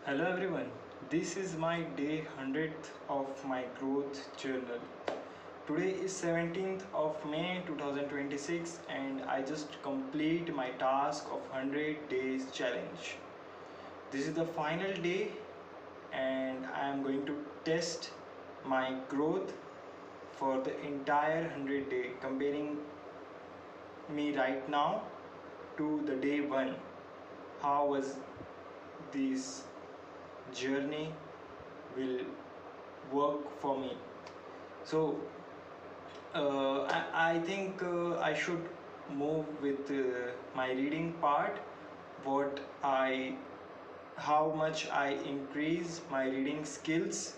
Hello everyone, this is my day 100th of my growth journal. Today is 17th of May 2026 and I just complete my task of 100 days challenge. This is the final day and I am going to test my growth for the entire 100 day, comparing me right now to the day 1. How was this journey will work for me. So I think I should move with my reading part. What I, how much I increase my reading skills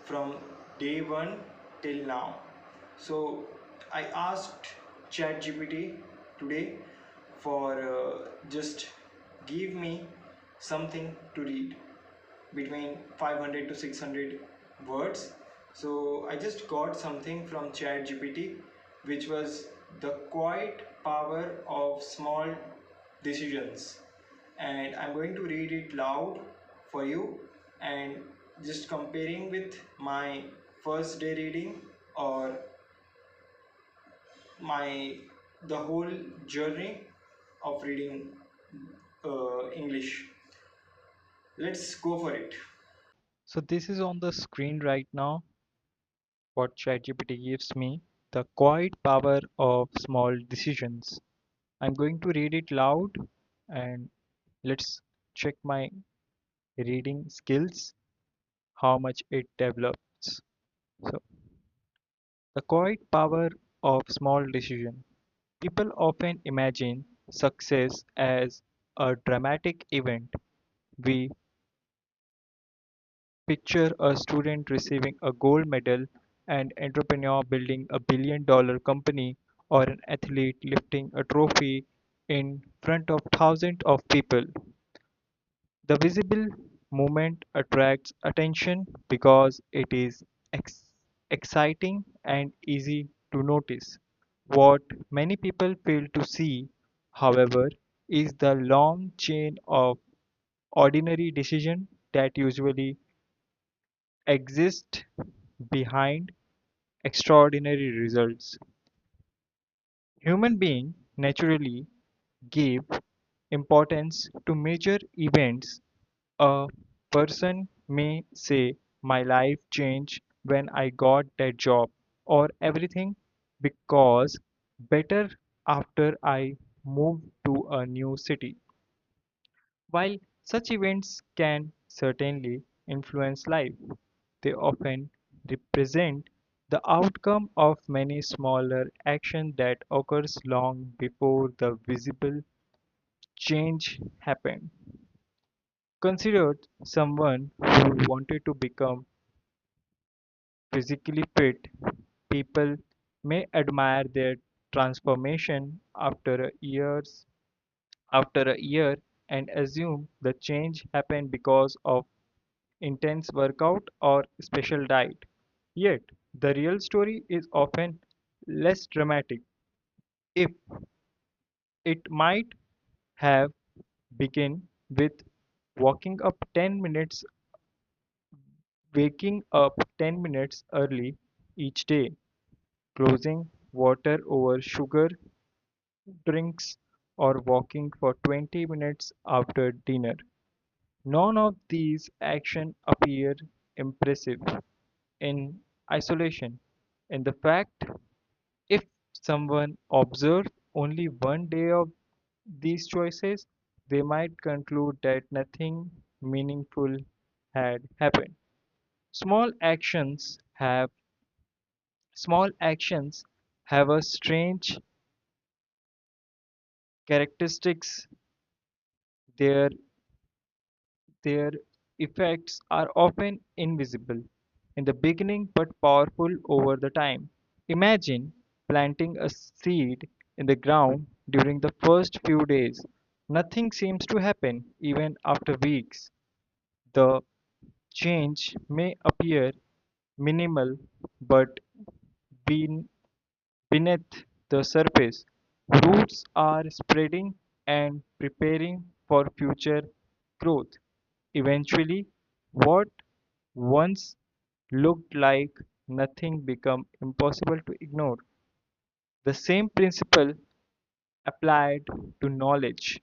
from day one till now. So I asked ChatGPT today for just give me something to read between 500 to 600 words. So I just got something from ChatGPT, which was the quiet power of small decisions, and I'm going to read it loud for you and just comparing with my first day reading or my the whole journey of reading English. Let's go for it. So this is on the screen right now, what ChatGPT gives me, the quiet power of small decisions. I'm going to read it loud and let's check my reading skills, how much it develops. So the quiet power of small decision. People often imagine success as a dramatic event. We picture a student receiving a gold medal, an entrepreneur building a billion-dollar company, or an athlete lifting a trophy in front of thousands of people. The visible movement attracts attention because it is exciting and easy to notice. What many people fail to see, however, is the long chain of ordinary decisions that usually exist behind extraordinary results. Human beings naturally give importance to major events. A person may say, "My life changed when I got that job," or "Everything because better after I moved to a new city." While such events can certainly influence life, they often represent the outcome of many smaller actions that occurs long before the visible change happened. Consider someone who wanted to become physically fit. People may admire their transformation after a year and assume the change happened because of intense workout or special diet. Yet, the real story is often less dramatic. If it might have begun with waking up 10 minutes waking up 10 minutes early each day, closing water over sugar drinks, or walking for 20 minutes after dinner. None of these actions appear impressive in isolation. In the fact, if someone observed only one day of these choices, they might conclude that nothing meaningful had happened. Small actions have small actions have a strange characteristics. Their their effects are often invisible in the beginning but powerful over the time. Imagine planting a seed in the ground during the first few days. Nothing seems to happen even after weeks. The change may appear minimal, but ben- beneath the surface, roots are spreading and preparing for future growth. Eventually, what once looked like nothing become impossible to ignore. The same principle applied to knowledge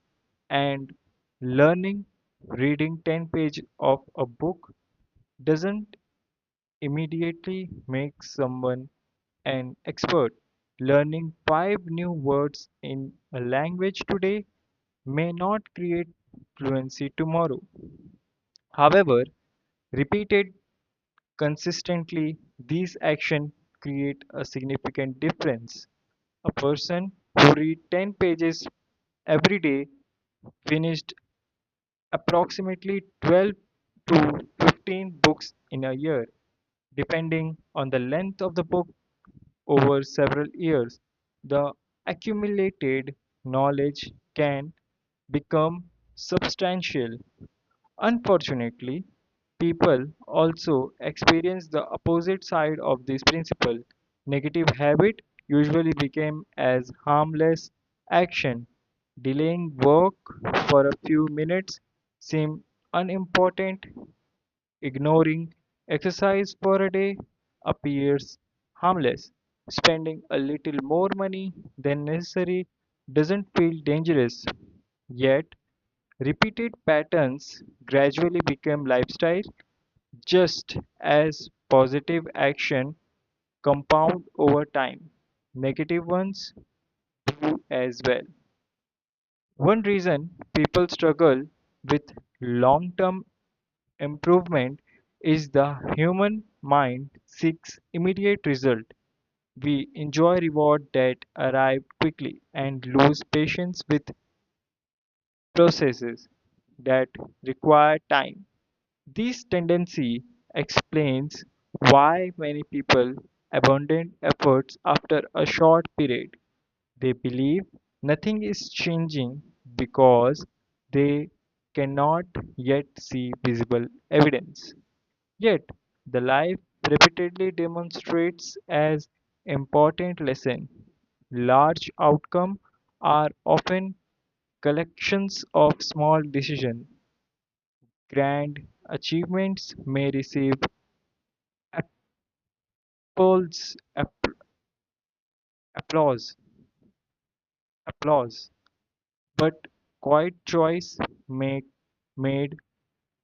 and learning. Reading 10 pages of a book doesn't immediately make someone an expert. Learning 5 new words in a language today may not create fluency tomorrow. However, repeated consistently, these actions create a significant difference. A person who reads 10 pages every day finished approximately 12 to 15 books in a year, depending on the length of the book over several years. The accumulated knowledge can become substantial. Unfortunately, people also experience the opposite side of this principle. Negative habit usually became as harmless action. Delaying work for a few minutes seem unimportant. Ignoring exercise for a day appears harmless. Spending a little more money than necessary doesn't feel dangerous. Yet, repeated patterns gradually become lifestyle just as positive action compound over time. Negative ones do as well. One reason people struggle with long-term improvement is the human mind seeks immediate result. We enjoy reward that arrive quickly and lose patience with processes that require time. This tendency explains why many people abandon efforts after a short period. They believe nothing is changing because they cannot yet see visible evidence. Yet, the life repeatedly demonstrates as important lesson. Large outcomes are often collections of small decisions. Grand achievements may receive applause, applause, applause, but quiet choice make made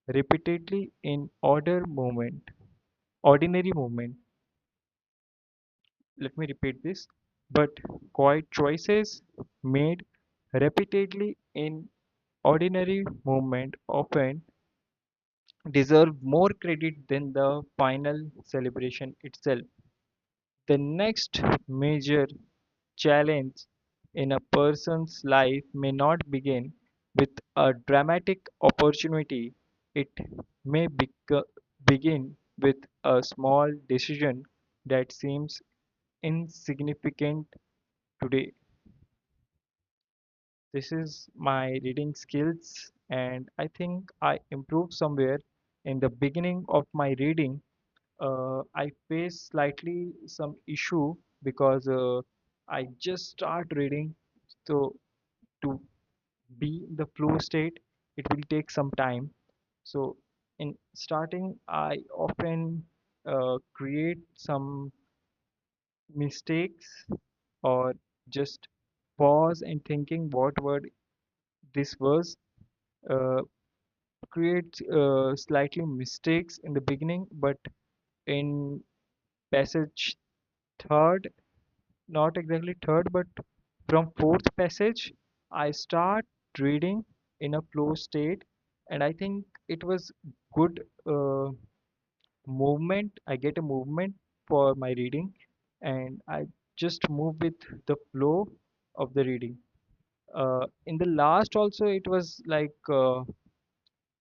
repeatedly in ordinary movement. Let me repeat this. But quiet choices made repeatedly in ordinary movement often deserve more credit than the final celebration itself. The next major challenge in a person's life may not begin with a dramatic opportunity. It may begin with a small decision that seems insignificant today. This is my reading skills, and I think I improved somewhere in the beginning of my reading. I face slightly some issue because I just start reading, so to be in the flow state, it will take some time. So in starting, I often create some mistakes or just pause and thinking what word this was. Uh, create slightly mistakes in the beginning, but in passage third, not exactly third, but from fourth passage, I start reading in a flow state, and I think it was good movement. I get a movement for my reading, and I just move with the flow of the reading. In the last also, it was like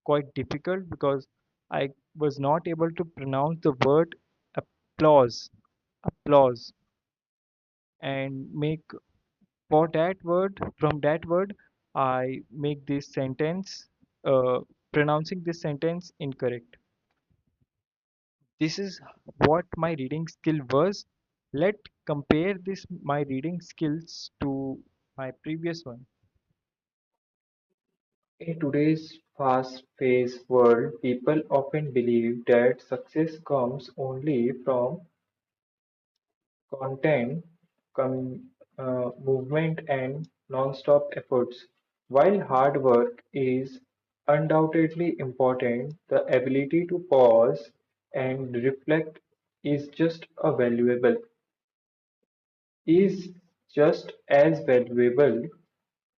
quite difficult because I was not able to pronounce the word applause, applause, and make for that word, from that word, I make this sentence, uh, pronouncing this sentence incorrect. This is what my reading skill was. Let compare this my reading skills to my previous one. In today's fast-paced world, people often believe that success comes only from content, movement, and non-stop efforts. While hard work is undoubtedly important, the ability to pause and reflect is just a valuable is just as valuable.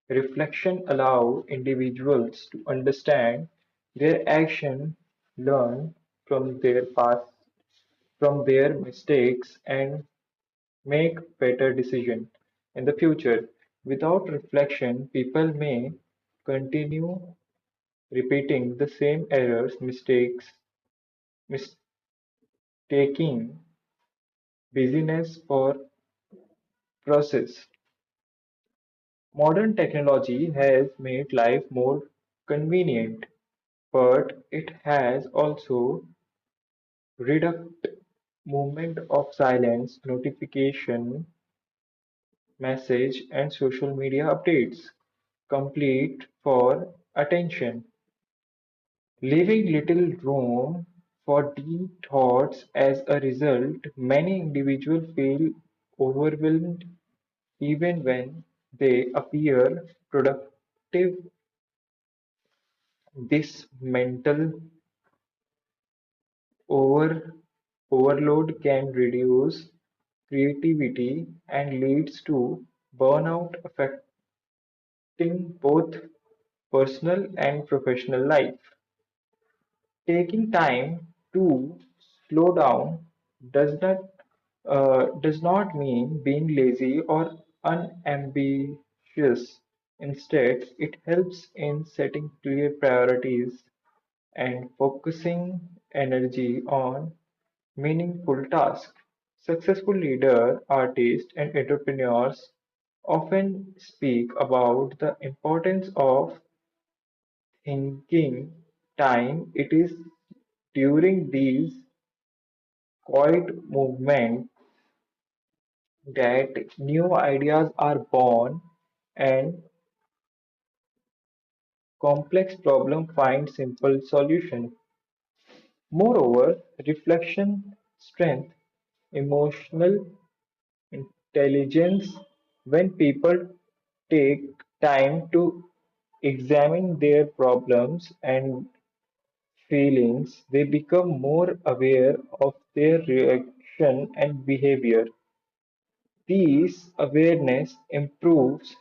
Reflection allows individuals to understand their action, learn from their past, from their mistakes, and make better decisions in the future. Without reflection, people may continue repeating the same errors, mistaking busyness for process. Modern technology has made life more convenient, but it has also reduced movement of silence, notification, message, and social media updates, complete for attention, leaving little room for deep thoughts. As a result, many individuals feel overwhelmed even when they appear productive. This mental over overload can reduce creativity and leads to burnout, affecting both personal and professional life. Taking time to slow down does not does not mean being lazy or unambitious. Instead, it helps in setting clear priorities and focusing energy on meaningful tasks. Successful leaders, artists, and entrepreneurs often speak about the importance of thinking time. It is during these quiet movements that new ideas are born and complex problems find simple solutions. Moreover, reflection strength emotional intelligence. When people take time to examine their problems and feelings, they become more aware of their reaction and behavior. This awareness improves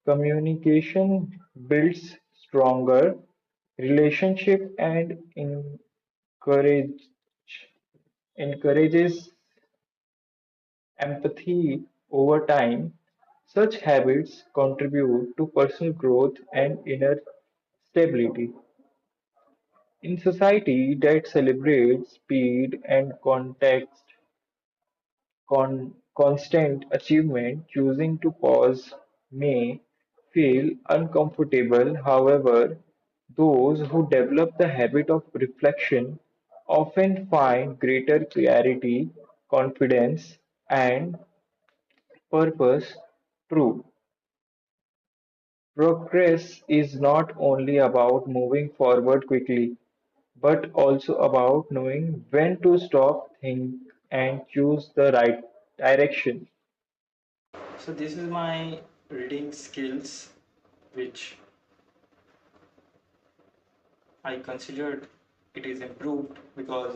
communication, builds stronger relationship, and encourage, encourages empathy over time. Such habits contribute to personal growth and inner stability. In society that celebrates speed and constant achievement, choosing to pause may feel uncomfortable. However, those who develop the habit of reflection often find greater clarity, confidence, and purpose. True progress is not only about moving forward quickly, but also about knowing when to stop, think, and choose the right direction. So this is my reading skills, which I considered it is improved because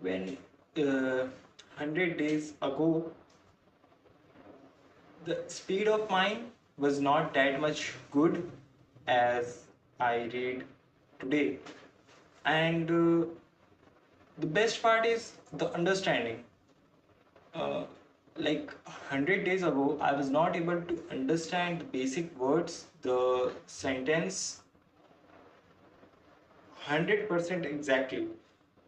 when 100 days ago the speed of mine was not that much good as I read today. And the best part is the understanding. Uh, like 100 days ago, I was not able to understand the basic words, the sentence 100% exactly.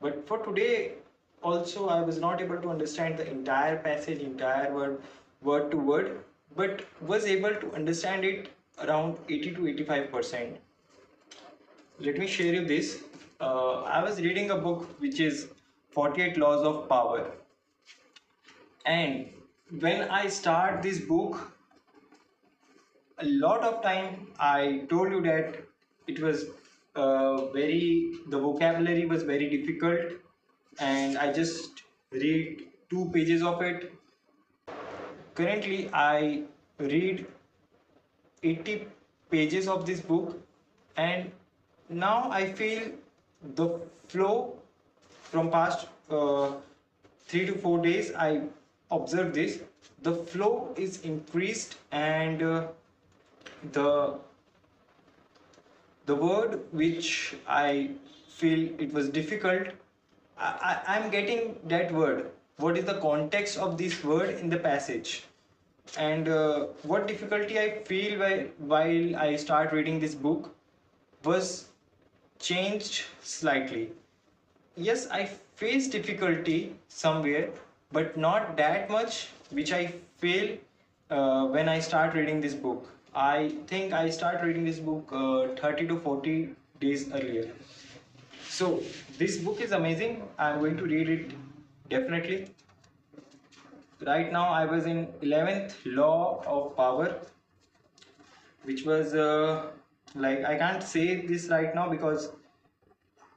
But for today, also, I was not able to understand the entire passage, entire word to word, but was able to understand it around 80 to 85%. Let me share you this. I was reading a book which is 48 Laws of Power. And when I start this book, a lot of time I told you that it was the vocabulary was very difficult, and I just read 2 pages of it. Currently, I read 80 pages of this book, and now I feel the flow from past 3 to 4 days. I observe this, the flow is increased, and the the word which I feel it was difficult, I'm getting that word. What is the context of this word in the passage? And what difficulty I feel while I start reading this book was changed slightly. Yes, I face difficulty somewhere, but not that much which I feel when I start reading this book. I think I start reading this book 30 to 40 days earlier. So this book is amazing. I'm going to read it definitely. Right now I was in 11th law of power, which was like, I can't say this right now because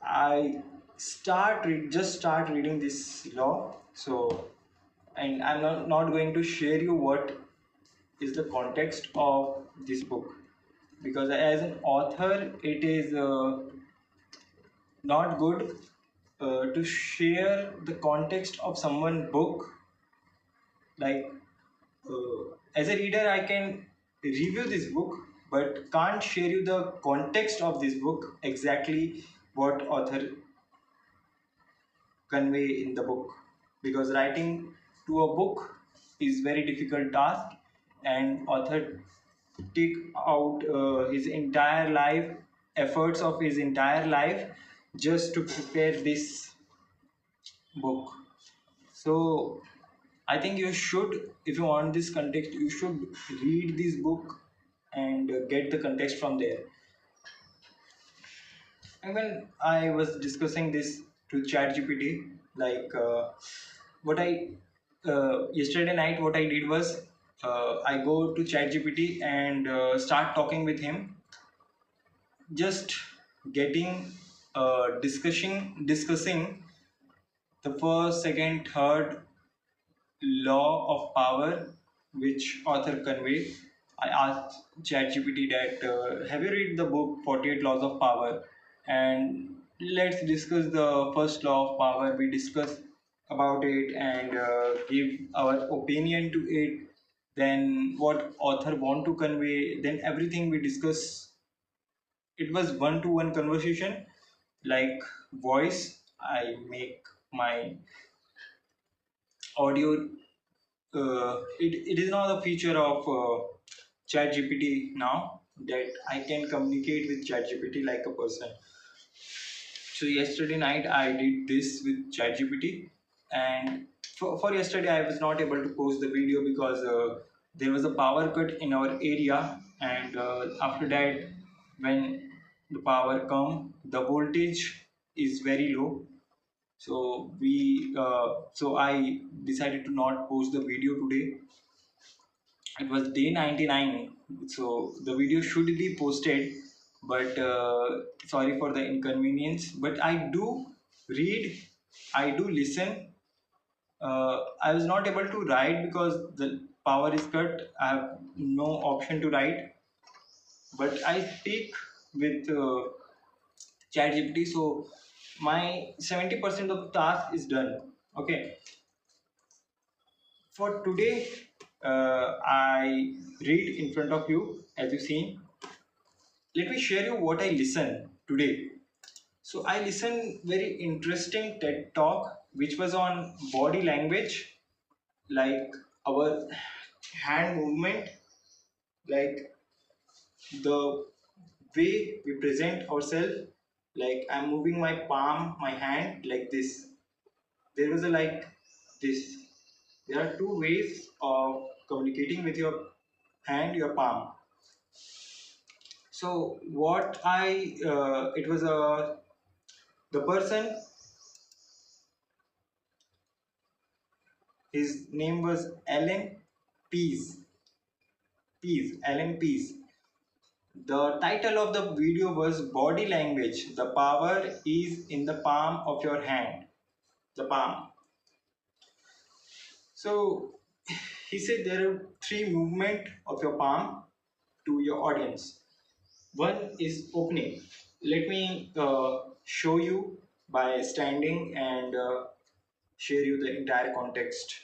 I just start reading this law. So, and I'm not going to share you what is the context of this book, because as an author it is not good to share the context of someone book. Like, as a reader I can review this book, but can't share you the context of this book, exactly what author convey in the book, because writing to a book is very difficult task, and author take out his entire life, efforts of his entire life, just to prepare this book. So I think you should, if you want this context, you should read this book and get the context from there. And when I was discussing this to ChatGPT, like what I yesterday night, what I did was I go to ChatGPT and start talking with him, just getting discussing the first, second, third law of power which author convey. I asked ChatGPT that have you read the book 48 Laws of Power, and let's discuss the first law of power. We discuss about it and give our opinion to it. Then what author want to convey. Then everything we discuss. It was one-to-one conversation, like voice. I make my audio, it is not a feature of ChatGPT now that I can communicate with ChatGPT like a person. So yesterday night I did this with ChatGPT, and for yesterday I was not able to post the video because there was a power cut in our area, and after that, when the power come, the voltage is very low. So I decided to not post the video today. It was day 99, so the video should be posted, but sorry for the inconvenience. But I do read, I do listen. I was not able to write because the power is cut. I have no option to write, but I speak with ChatGPT. So my 70% of the task is done. Okay, for today, I read in front of you as you seen. Let me share you what I listen today. So I listened very interesting TED talk which was on body language, like our hand movement, like the way we present ourselves. Like I'm moving my palm, my hand like this. There was a like this. There are two ways of communicating with your hand, your palm. So what it was the person, his name was Alan Pease. Pease, Alan Pease. The title of the video was Body Language. The power is in the palm of your hand. The palm. So he said there are three movement of your palm to your audience. One is opening. Let me show you by standing and share you the entire context.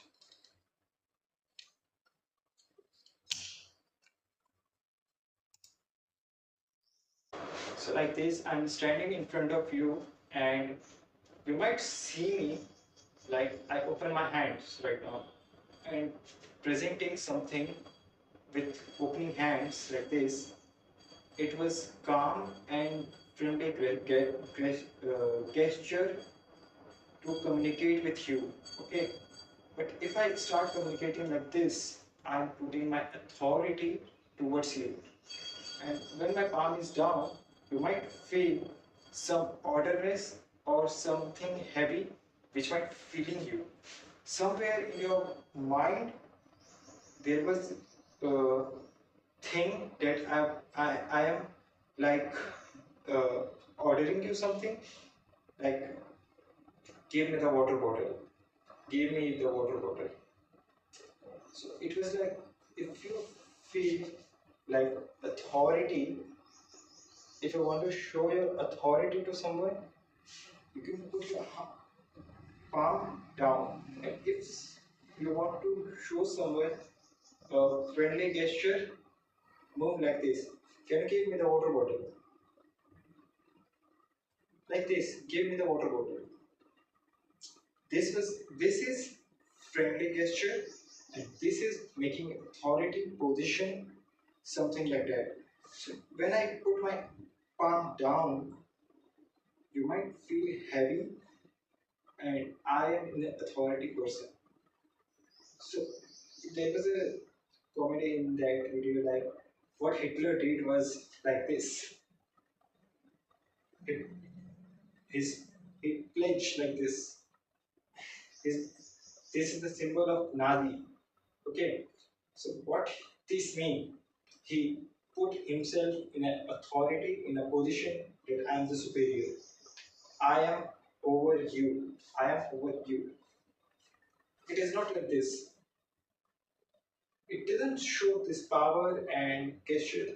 So like this, I'm standing in front of you and you might see me like I open my hands right now and presenting something with opening hands like this. It was calm and friendly gesture to communicate with you. Okay, but if I start communicating like this, I'm putting my authority towards you, and when my palm is down, you might feel some orderness or something heavy which might feeling you somewhere in your mind. There was a thing that I am like ordering you something, like give me the water bottle, give me the water bottle. So it was like, if you feel like authority, if you want to show your authority to someone, you can put your palm down. And if you want to show someone a friendly gesture, move like this. Can you give me the water bottle? Like this, give me the water bottle. This is friendly gesture, and this is making authority position, something like that. So when I put my palm down, you might feel heavy, and I am an authority person. So there was a comedy in that video, like what Hitler did was like this. It, his he pledged like this. His, this is the symbol of Nazi. Okay, so what this means? He put himself in an authority, in a position that I am the superior. I am over you. I am over you. It is not like this. It doesn't show this power and gesture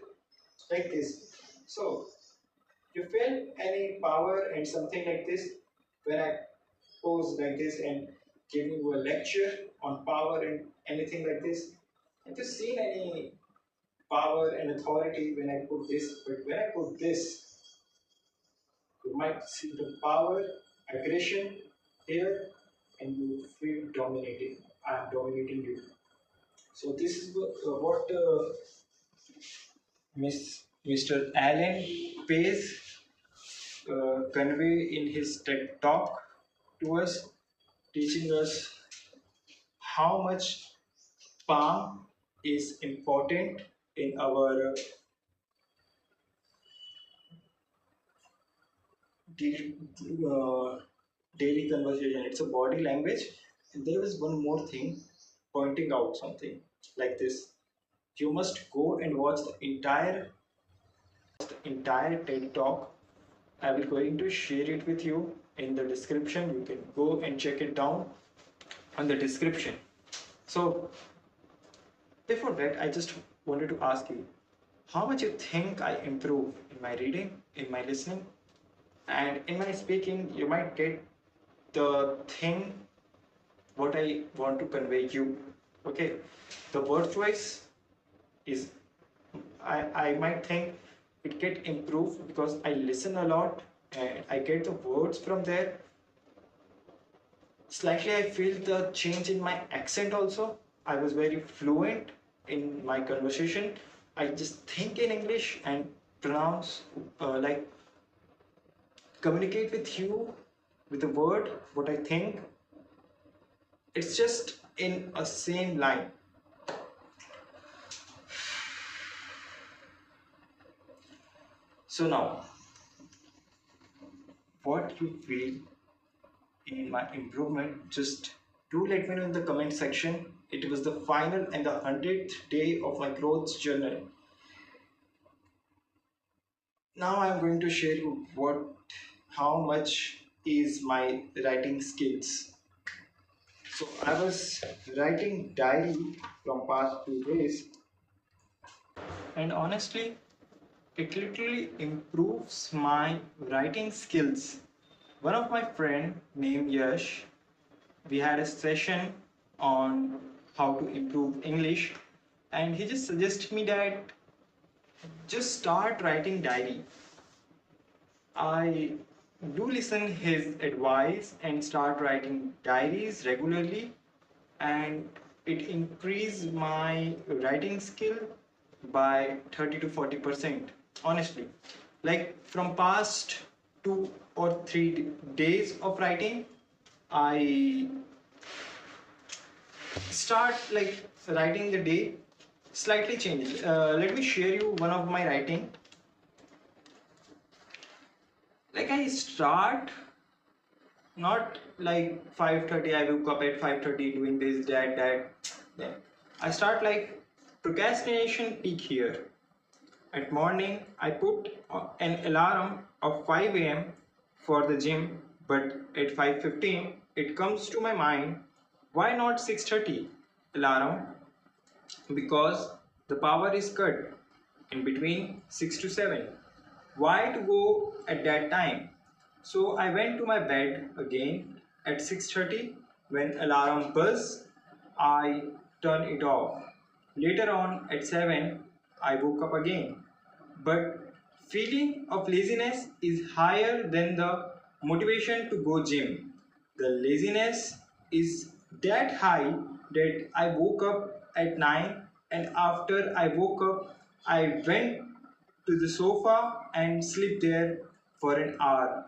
like this. So, you feel any power and something like this when I pose like this and giving you a lecture on power and anything like this? Have you seen any power and authority when I put this? But when I put this, you might see the power, aggression here, and you feel dominating. I am dominating you. So this is what Mr. Allen Pace convey in his TED talk to us, teaching us how much palm is important in our daily, uh, daily conversation. It's a body language. And there is one more thing, pointing out something like this. You must go and watch the entire TED talk. I will going to share it with you in the description. You can go and check it down on the description. So before that, I just wanted to ask you, how much you think I improve in my reading, in my listening, and in my speaking. You might get the thing what I want to convey you. Okay, the word choice is, I might think it get improved because I listen a lot and I get the words from there. Slightly I feel the change in my accent also. I was very fluent in my conversation. I just think in English and pronounce, like communicate with you with the word what I think. It's just in a same line. So now, what you feel in my improvement, just Do let me know in the comment section. It was the final and the 100th day of my growth journey. Now I'm going to share you how much is my writing skills. So I was writing diary from past 2 days, and honestly, it literally improves my writing skills. One of my friend named Yash, we had a session on how to improve English, and he just suggested me that just start writing diary. I do listen his advice and start writing diaries regularly, and it increased my writing skill by 30 to 40%. Honestly, like from past 2 or 3 days of writing, I start like writing the day slightly changes. Let me share you one of my writing. Like I start not like 5:30, I woke up at 5:30 doing this, that. Then I start like procrastination peak here. At morning, I put an alarm of 5 a.m. for the gym, but at 5:15, it comes to my mind, why not 6:30 alarm? Because the power is cut in between 6 to 7. Why to go at that time? So I went to my bed again at 6:30. When alarm buzz, I turn it off. Later on at 7, I woke up again. But feeling of laziness is higher than the motivation to go gym. The laziness is that high that I woke up at 9, and after I woke up I went to the sofa and sleep there for an hour.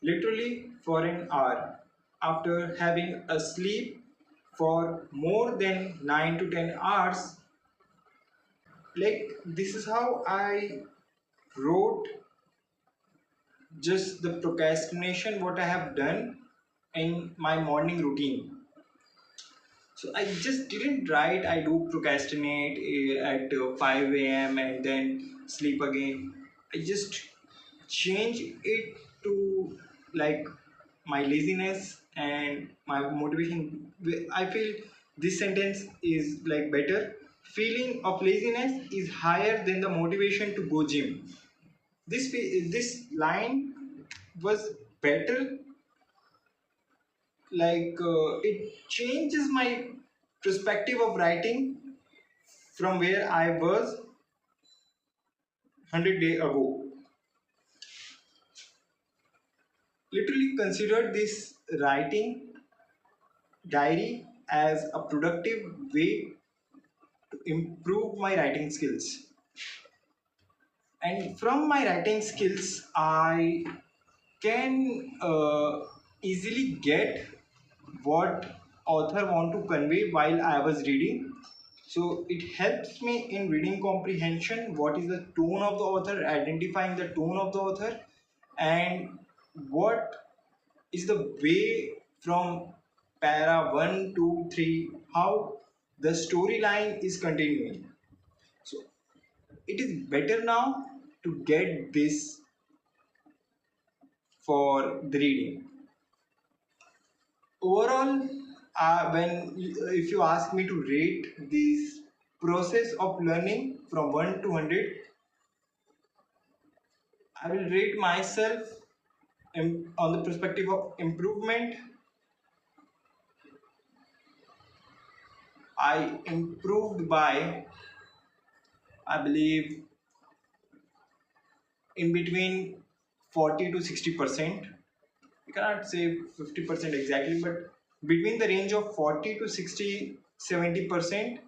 Literally for an hour. After having a sleep for more than 9 to 10 hours, like this is how I wrote just the procrastination what I have done in my morning routine. So I just didn't write I do procrastinate at 5 a.m. and then sleep again. I just change it to like my laziness and my motivation. I feel this sentence is like better. Feeling of laziness is higher than the motivation to go gym. This line was better. Like it changes my perspective of writing from where I was 100 days ago. Literally considered this writing diary as a productive way to improve my writing skills. And from my writing skills I can easily get what author want to convey while I was reading. So it helps me in reading comprehension, what is the tone of the author, identifying the tone of the author, and what is the way from para 1 to 3 how the storyline is continuing. So it is better now to get this for the reading. Overall, when if you ask me to rate this process of learning from 1 to 100, I will rate myself on the perspective of improvement. I improved by, I believe, in between 40 to 60%. We cannot say 50% exactly, but between the range of 40 to 60, 70%.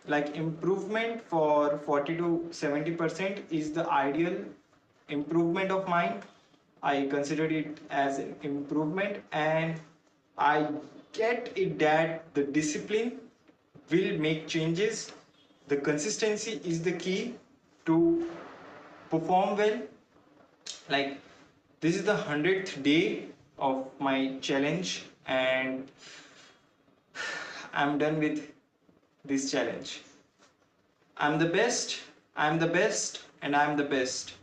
Like improvement for 40 to 70% is the ideal improvement of mine. I consider it as an improvement, and I get it that the discipline will make changes. The consistency is the key to perform well. Like this is the 100th day of my challenge and I'm done with this challenge. I'm the best, I'm the best, and I'm the best.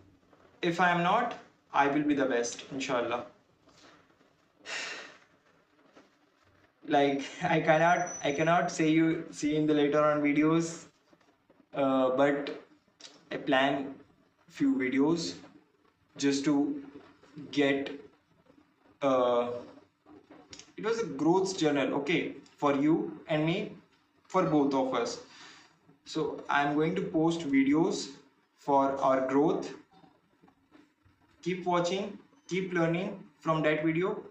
If I am not, I will be the best, inshallah. Like I cannot say you see in the later on videos, but I plan few videos just to get uh, it was a growth journal, okay, for you and me, for both of us. So I'm going to post videos for our growth. Keep watching, keep learning from that video.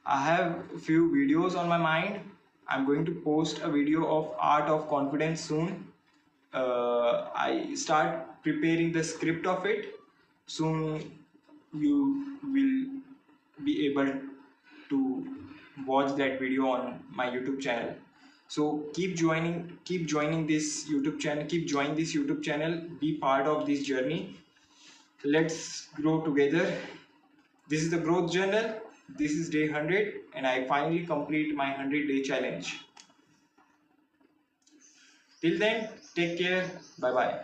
I have few videos on my mind. I'm going to post a video of art of confidence soon. I start preparing the script of it. Soon you will be able to watch that video on my YouTube channel. So keep joining this YouTube channel, keep joining this YouTube channel, be part of this journey. Let's grow together. This is the growth journal. This is day 100 and I finally complete my 100-day challenge. Till then, take care. Bye bye.